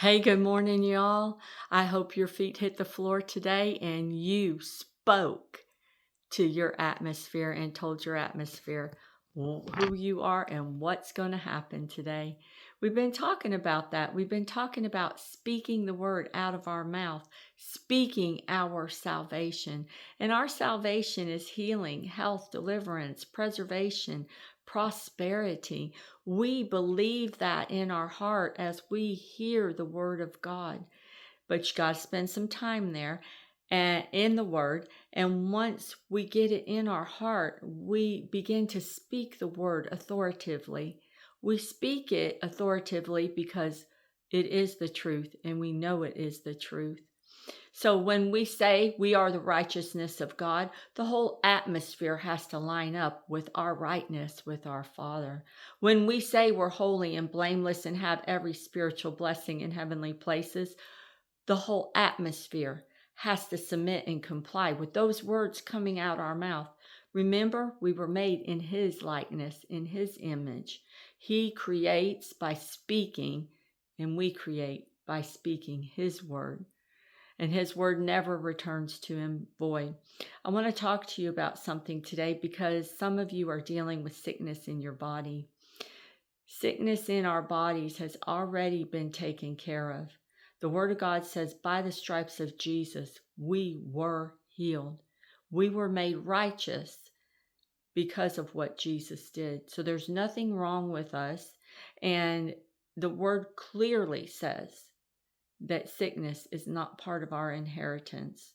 Hey, good morning, y'all. I hope your feet hit the floor today and you spoke to your atmosphere and told your atmosphere who you are and what's going to happen today. We've been talking about that. We've been talking about speaking the word out of our mouth, speaking our salvation. And our salvation is healing, health, deliverance, preservation, prosperity. We believe that in our heart as we hear the word of God. But you got to spend some time there and in the word. And once we get it in our heart, we begin to speak the word authoritatively. We speak it authoritatively because it is the truth and we know it is the truth. So when we say we are the righteousness of God, the whole atmosphere has to line up with our rightness with our Father. When we say we're holy and blameless and have every spiritual blessing in heavenly places, the whole atmosphere has to submit and comply with those words coming out our mouth. Remember, we were made in His likeness, in His image. He creates by speaking, and we create by speaking His word. And His word never returns to Him void. I want to talk to you about something today because some of you are dealing with sickness in your body. Sickness in our bodies has already been taken care of. The Word of God says, by the stripes of Jesus, we were healed. We were made righteous because of what Jesus did. So there's nothing wrong with us. And the Word clearly says that sickness is not part of our inheritance.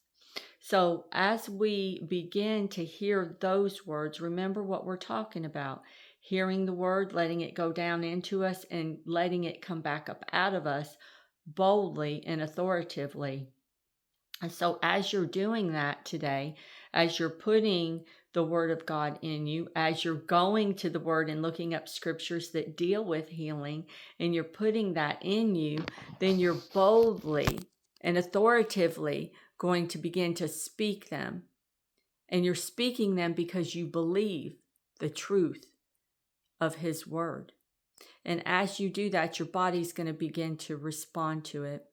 So as we begin to hear those words, remember what we're talking about. Hearing the word, letting it go down into us, and letting it come back up out of us boldly and authoritatively. And so as you're doing that today, as you're putting the word of God in you, as you're going to the word and looking up scriptures that deal with healing, and you're putting that in you, then you're boldly and authoritatively going to begin to speak them. And you're speaking them because you believe the truth of His word. And as you do that, your body's going to begin to respond to it.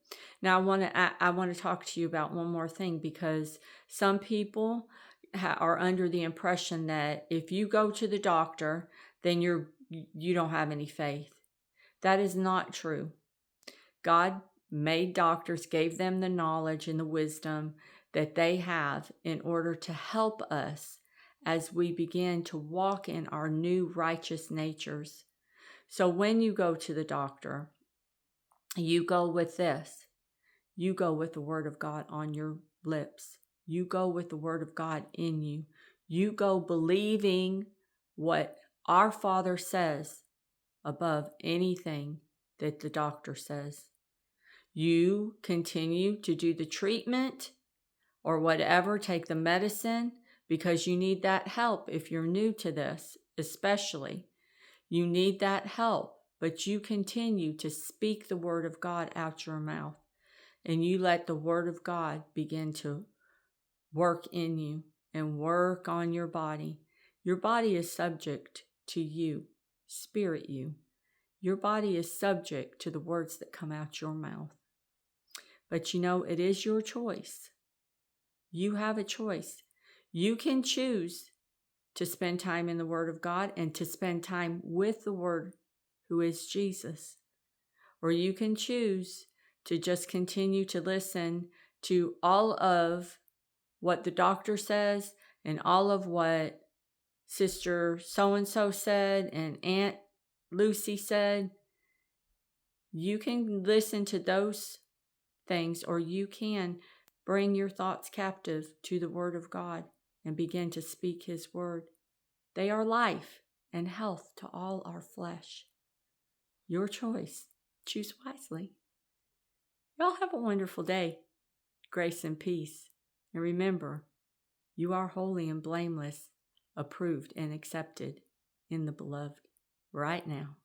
Now, I want to talk to you about one more thing, because some people are under the impression that if you go to the doctor, then you don't have any faith. That is not true. God made doctors, gave them the knowledge and the wisdom that they have in order to help us as we begin to walk in our new righteous natures. So when you go to the doctor, you go with this. You go with the word of God on your lips. You go with the word of God in you. You go believing what our Father says above anything that the doctor says. You continue to do the treatment or whatever, take the medicine, because you need that help if you're new to this, especially. You need that help, but you continue to speak the word of God out your mouth, and you let the word of God begin to work in you and work on your body. Your body is subject to you, spirit you. Your body is subject to the words that come out your mouth. But it is your choice. You have a choice. You can choose to spend time in the Word of God and to spend time with the Word, who is Jesus. Or you can choose to just continue to listen to all of what the doctor says and all of what Sister so-and-so said and Aunt Lucy said. You can listen to those things, or you can bring your thoughts captive to the Word of God and begin to speak His Word. They are life and health to all our flesh. Your choice. Choose wisely. Y'all have a wonderful day. Grace and peace. And remember, you are holy and blameless, approved and accepted in the beloved right now.